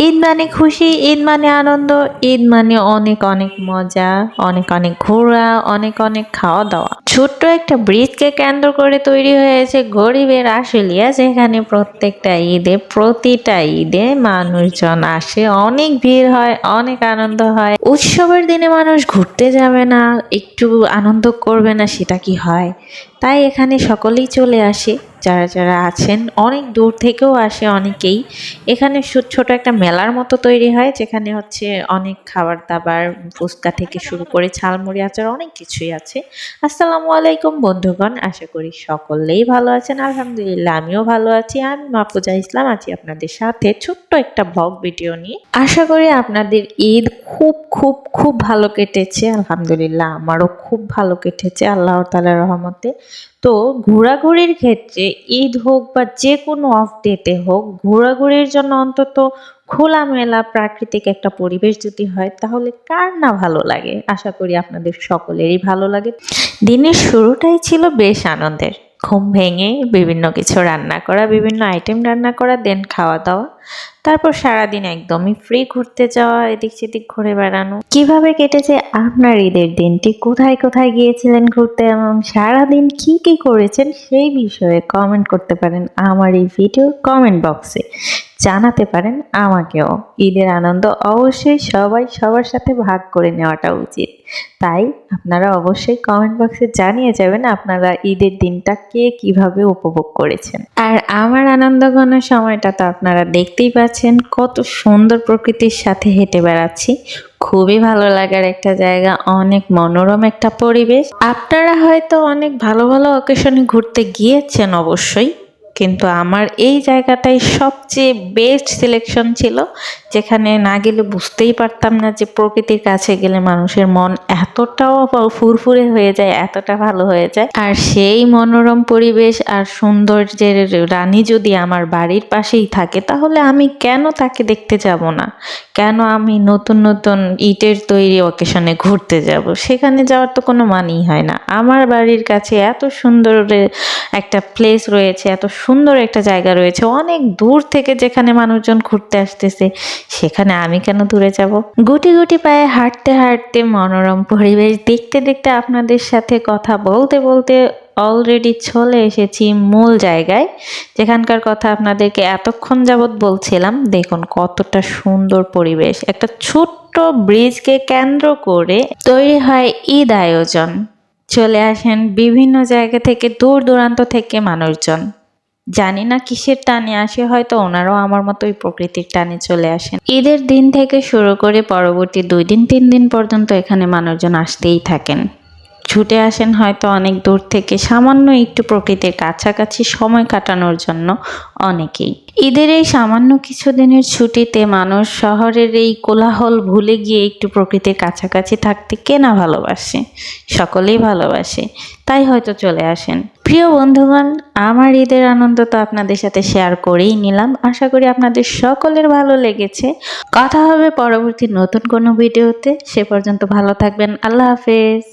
ঈদ মানে খুশি, ঈদ মানে আনন্দ, ঈদ মানে অনেক অনেক মজা, অনেক অনেক ঘোরা, অনেক অনেক খাওয়া দাওয়া। ছোট্ট একটা ব্রিজকে কেন্দ্র করে তৈরি হয়েছে গরিবের আশুলিয়া, যেখানে প্রতিটা ঈদে মানুষজন আসে, অনেক ভিড় হয়, অনেক আনন্দ হয়। উৎসবের দিনে মানুষ ঘুরতে যাবে না, একটু আনন্দ করবে না, সেটা কি হয়? তাই এখানে সকলেই চলে আসে। যারা যারা আছেন অনেক দূর থেকেও আসে অনেকেই। এখানে ছোট একটা মেলার মতো তৈরি হয়, যেখানে হচ্ছে অনেক খাবার দাবার, ফুচকা থেকে শুরু করে ঝালমুড়ি, আচার, অনেক কিছুই আছে। আসসালামু আলাইকুম বন্ধুগণ, আশা করি সকলেই ভালো আছেন। আলহামদুলিল্লাহ আমিও ভালো আছি। আমি মাহফুজা ইসলাম আছি আপনাদের সাথে ছোট্ট একটা ব্লগ ভিডিও নিয়ে। আশা করি আপনাদের ঈদ খুব খুব খুব ভালো কেটেছে। আলহামদুলিল্লাহ আমারও খুব ভালো কেটেছে আল্লাহ তাআলার রহমতে। তো ঘোরাঘুরির ক্ষেত্রে ঈদ হোক বা যে কোনো অফ ডেতে হোক, ঘোরাঘুরির জন্য অন্তত খোলামেলা প্রাকৃতিক একটা পরিবেশ যদি হয়, তাহলে কার না ভালো লাগে। আশা করি আপনাদের সকলেরই ভালো লাগে। দিনের শুরুটাই ছিল বেশ আনন্দের। ঘুম ভেঙে বিভিন্ন কিছু রান্না করা, বিভিন্ন আইটেম রান্না করা, দেন খাওয়া দাওয়া, তারপর সারাদিন একদমই ফ্রি, ঘুরতে যাওয়া, এদিক সেদিক ঘুরে বেড়ানো। কিভাবে কেটেছে আপনার ঈদের দিনটি, কোথায় কোথায় গিয়েছিলেন ঘুরতে এবং সারাদিন কি কি করেছেন, সেই বিষয়ে কমেন্ট করতে পারেন আমার এই ভিডিও কমেন্ট বক্সে। জানাতে পারেন আমাকেও। ঈদের আনন্দ অবশ্যই সবাই সবার সাথে ভাগ করে নেওয়াটা উচিত। তাই আপনারা অবশ্যই কমেন্ট বক্সে জানিয়ে যাবেন আপনারা ঈদের দিনটা কে কিভাবে উপভোগ করেছেন। আর আমার আনন্দ ঘন সময়টা তো আপনারা দেখতেই পাচ্ছেন, কত সুন্দর প্রকৃতির সাথে হেঁটে বেড়াচ্ছি। খুবই ভালো লাগার একটা জায়গা, অনেক মনোরম একটা পরিবেশ। আপনারা হয়তো অনেক ভালো ভালো অকেশনে ঘুরতে গিয়েছেন অবশ্যই, কিন্তু আমার এই জায়গাটাই সবচেয়ে বেস্ট সিলেকশন ছিল, যেখানে না গেলে বুঝতেই পারতাম না যে প্রকৃতির কাছে গেলে মানুষের মন এতটাও ফুরফুরে হয়ে যায়, এতটা ভালো হয়ে যায়। আর সেই মনোরম পরিবেশ আর সৌন্দর্যের রানী যদি আমার বাড়ির পাশেই থাকে, তাহলে আমি কেন তাকে দেখতে যাব না? কেন আমি নতুন নতুন ইটের তৈরি অকেশনে ঘুরতে যাব? সেখানে যাওয়ার তো কোনো মানেই হয় না। আমার বাড়ির কাছে এত সুন্দর একটা প্লেস রয়েছে, এত সুন্দর একটা জায়গা রয়েছে, অনেক দূর থেকে যেখানে মানুষজন ঘুরতে আসতেছে, সেখানে আমি কেন দূরে যাব? গুটি গুটি পায়ে হাঁটতে হাঁটতে মনোরম পরিবেশ দেখতে দেখতে আপনাদের সাথে কথা বলতে বলতে অলরেডি চলে এসেছি মূল জায়গায়, যেখানকার কথা আপনাদেরকে এতক্ষণ যাবৎ বলছিলাম। দেখুন কতটা সুন্দর পরিবেশ, একটা ছোট্ট ব্রিজকে কেন্দ্র করে তৈরি হয় ঈদ আয়োজন। চলে আসেন বিভিন্ন জায়গা থেকে, দূর দূরান্ত থেকে মানুষজন। জানি না কিসের টানে আসে, হয়তো ওনারাও আমার মতো ওই প্রকৃতির টানে চলে আসেন। ঈদের দিন থেকে শুরু করে পরবর্তী 2 দিন 3 দিন পর্যন্ত এখানে মানুষজন আসতেই থাকেন। ছুটে আসেন হয়তো অনেক দূর থেকে, সামান্য একটু প্রকৃতির কাছাকাছি সময় কাটানোর জন্য অনেকেই। ঈদের এই সামান্য কিছু দিনের ছুটিতে মানুষ শহরের এই কোলাহল ভুলে গিয়ে একটু প্রকৃতির কাছাকাছি থাকতে কে না ভালোবাসে? সকলেই ভালোবাসে, তাই হয়তো চলে আসেন। প্রিয় বন্ধুগণ, আমার ঈদের আনন্দ তো আপনাদের সাথে শেয়ার করেই নিলাম। আশা করি আপনাদের সকলের ভালো লেগেছে। কথা হবে পরবর্তী নতুন কোনো ভিডিওতে। সে পর্যন্ত ভালো থাকবেন। আল্লাহ হাফেজ।